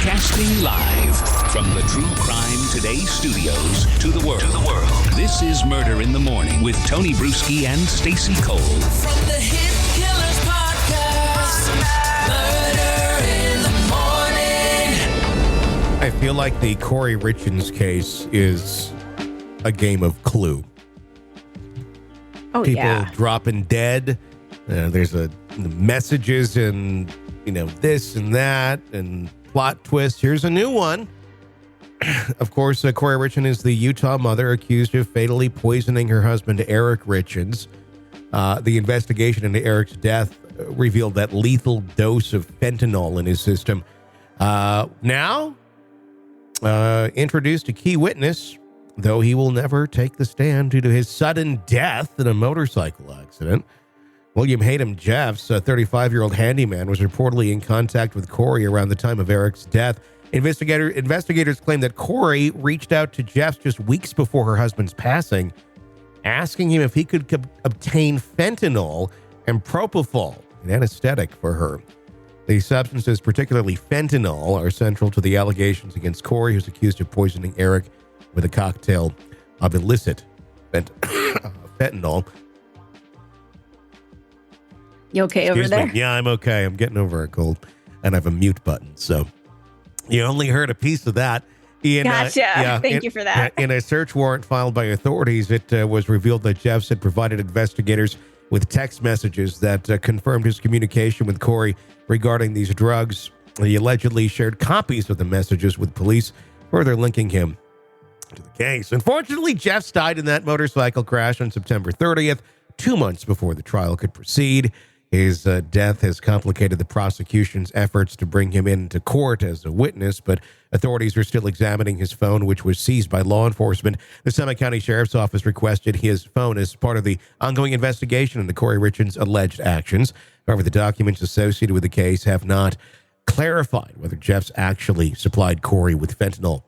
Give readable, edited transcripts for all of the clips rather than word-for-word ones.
Broadcasting live from the True Crime Today studios to the world. This is Murder in the Morning with Tony Bruschi and Stacey Cole. From the Hit Killers Podcast, Murder in the Morning. I feel like the Kouri Richins case is a game of Clue. Oh, People yeah. dropping dead. There's messages and, this and that and plot twist. Here's a new one. Of course, Kouri Richins is the Utah mother accused of fatally poisoning her husband, Eric Richins. The investigation into Eric's death revealed that lethal dose of fentanyl in his system. Now, introduced a key witness, though he will never take the stand due to his sudden death in a motorcycle accident. William Hayden Jeffs, a 35-year-old handyman, was reportedly in contact with Kouri around the time of Eric's death. Investigators claim that Kouri reached out to Jeffs just weeks before her husband's passing, asking him if he could obtain fentanyl and propofol, an anesthetic, for her. The substances, particularly fentanyl, are central to the allegations against Kouri, who's accused of poisoning Eric with a cocktail of illicit fentanyl. You okay over there? Yeah, I'm okay. I'm getting over a cold, and I have a mute button, so you only heard a piece of that. Gotcha. Thank you for that. In a search warrant filed by authorities, it was revealed that Jeffs had provided investigators with text messages that confirmed his communication with Kouri regarding these drugs. He allegedly shared copies of the messages with police, further linking him to the case. Unfortunately, Jeffs died in that motorcycle crash on September 30th, 2 months before the trial could proceed. His death has complicated the prosecution's efforts to bring him into court as a witness, but authorities are still examining his phone, which was seized by law enforcement. The Summit County Sheriff's Office requested his phone as part of the ongoing investigation into Kouri Richins' alleged actions. However, the documents associated with the case have not clarified whether Jeffs actually supplied Kouri with fentanyl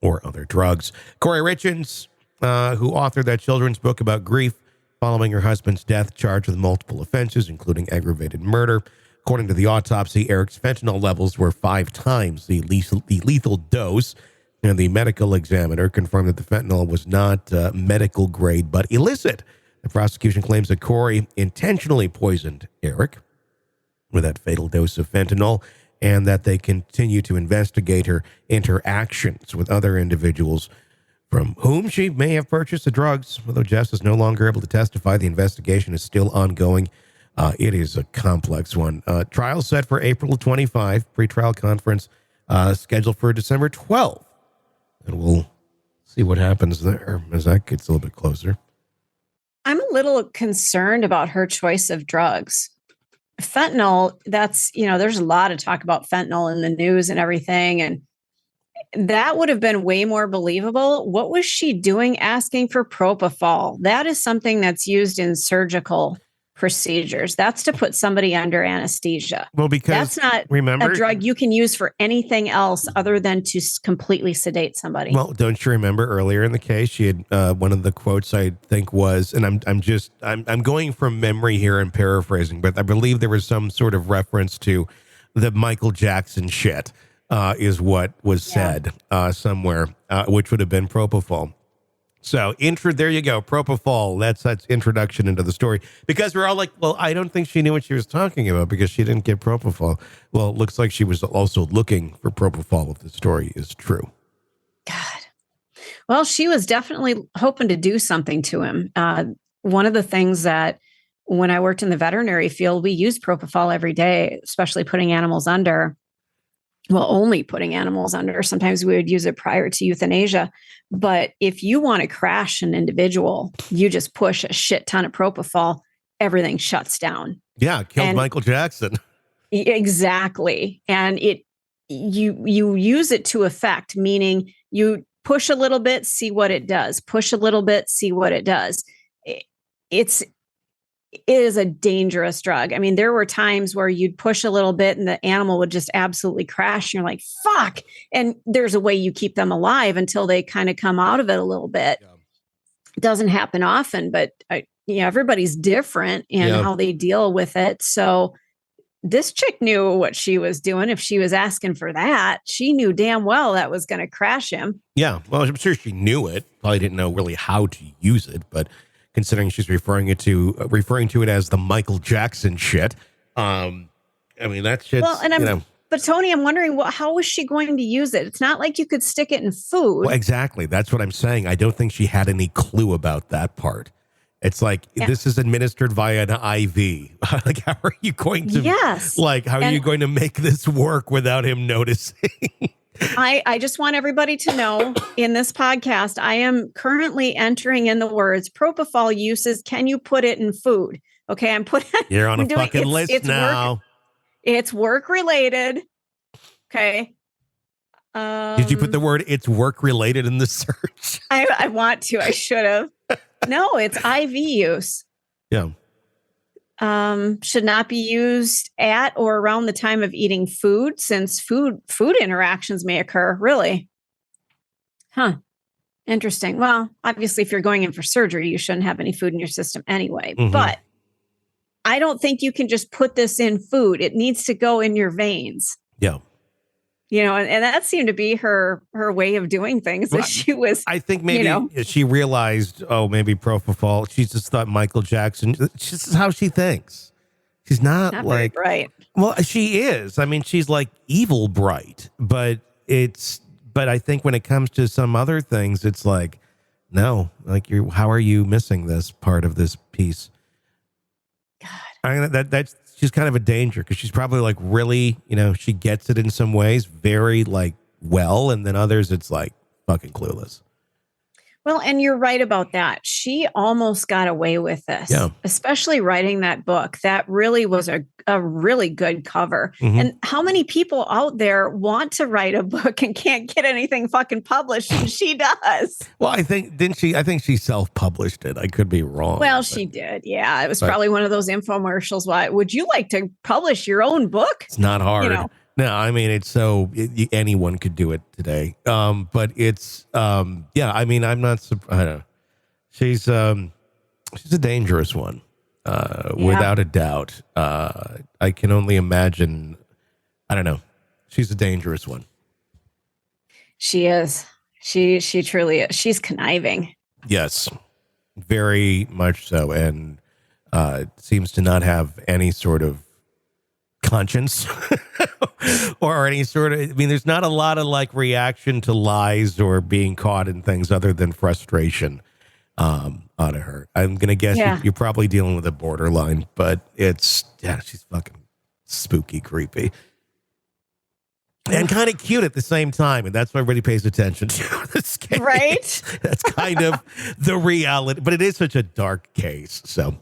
or other drugs. Kouri Richins, who authored that children's book about grief following her husband's death, charged with multiple offenses, including aggravated murder. According to the autopsy, Eric's fentanyl levels were 5 times the lethal dose, and the medical examiner confirmed that the fentanyl was not medical grade but illicit. The prosecution claims that Kouri intentionally poisoned Eric with that fatal dose of fentanyl, and that they continue to investigate her interactions with other individuals from whom she may have purchased the drugs. Although Jeffs is no longer able to testify, the investigation is still ongoing. It is a complex one. Trial set for April 25, pretrial conference scheduled for December 12th. And we'll see what happens there as that gets a little bit closer. I'm a little concerned about her choice of drugs. Fentanyl, there's a lot of talk about fentanyl in the news and everything, and that would have been way more believable. What was she doing asking for propofol? That is something that's used in surgical procedures. That's to put somebody under anesthesia. Well, because that's not a drug you can use for anything else other than to completely sedate somebody. Well, don't you remember earlier in the case, she had one of the quotes I think was, and I'm going from memory here and paraphrasing, but I believe there was some sort of reference to the Michael Jackson shit. Is what was said somewhere, which would have been propofol. So there you go, propofol. That's introduction into the story. Because we're all like, well, I don't think she knew what she was talking about because she didn't get propofol. Well, it looks like she was also looking for propofol if the story is true. God. Well, she was definitely hoping to do something to him. One of the things that when I worked in the veterinary field, we used propofol every day, especially putting animals under. Well, only putting animals under. Sometimes we would use it prior to euthanasia. But if you want to crash an individual, you just push a shit ton of propofol, everything shuts down. Yeah, killed Michael Jackson. Exactly. And you use it to effect, meaning you push a little bit, see what it does. Push a little bit, see what it does. It is a dangerous drug. I mean, there were times where you'd push a little bit and the animal would just absolutely crash. And you're like, fuck. And there's a way you keep them alive until they kind of come out of it a little bit. Yeah. It doesn't happen often, but everybody's different in how they deal with it. So this chick knew what she was doing. If she was asking for that, she knew damn well that was going to crash him. Yeah. Well, I'm sure she knew it. Probably didn't know really how to use it, but considering she's referring to it as the Michael Jackson shit. I mean, that shit's, well, and but Tony, I'm wondering, how was she going to use it? It's not like you could stick it in food. Well, exactly. That's what I'm saying. I don't think she had any clue about that part. It's like, this is administered via an IV. Like, how are you going to, how are you going to make this work without him noticing? I just want everybody to know in this podcast, I am currently entering in the words propofol uses. Can you put it in food? Okay. You're on a fucking list now. It's work related. Okay. Did you put the word "it's work related" in the search? I want to. I should have. No, it's IV use. Yeah. Should not be used at or around the time of eating food, since food interactions may occur. Really? Huh. Interesting. Well, obviously, if you're going in for surgery, you shouldn't have any food in your system anyway. Mm-hmm. But I don't think you can just put this in food. It needs to go in your veins. Yeah. You know, and that seemed to be her way of doing things. That she was, I think maybe she realized, maybe propofol. She just thought Michael Jackson. This is how she thinks. She's not like right. Well, she is. I mean, she's like evil bright, but I think when it comes to some other things, it's like, no, like how are you missing this part of this piece? God, I mean, that's. She's kind of a danger because she's probably like really, she gets it in some ways very like well. And then others, it's like fucking clueless. Well, and you're right about that. She almost got away with this, especially writing that book. That really was a really good cover. Mm-hmm. And how many people out there want to write a book and can't get anything fucking published? And she does. Well, I think she self-published it. I could be wrong. Well, she did. Yeah. It was probably one of those infomercials. Why would you like to publish your own book? It's not hard. No, I mean, it's anyone could do it today. But it's, I mean, I'm not surprised. She's a dangerous one, without a doubt. I can only imagine. I don't know. She's a dangerous one. She is. She truly is. She's conniving. Yes, very much so. And, seems to not have any sort of conscience or any sort of, I mean, there's not a lot of like reaction to lies or being caught in things other than frustration out of her. I'm going to guess you're probably dealing with a borderline, but she's fucking spooky, creepy, and kind of cute at the same time. And that's why everybody pays attention to this case. Right. That's kind of the reality, but it is such a dark case. So,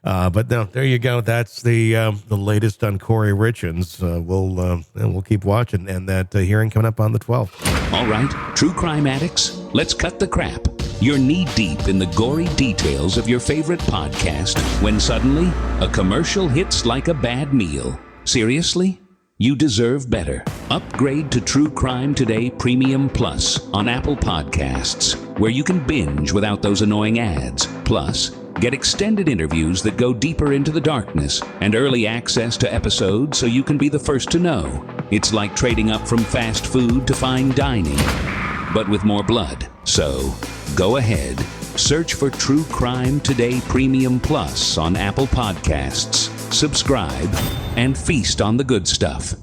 but no, there you go. That's the latest on Kouri Richins. We'll keep watching, and that hearing coming up on the 12th. All right, true crime addicts, let's cut the crap. You're knee-deep in the gory details of your favorite podcast when suddenly a commercial hits like a bad meal. Seriously? You deserve better. Upgrade to True Crime Today Premium Plus on Apple Podcasts, where you can binge without those annoying ads. Plus, get extended interviews that go deeper into the darkness and early access to episodes so you can be the first to know. It's like trading up from fast food to fine dining, but with more blood. So, go ahead. Search for True Crime Today Premium Plus on Apple Podcasts. Subscribe and feast on the good stuff.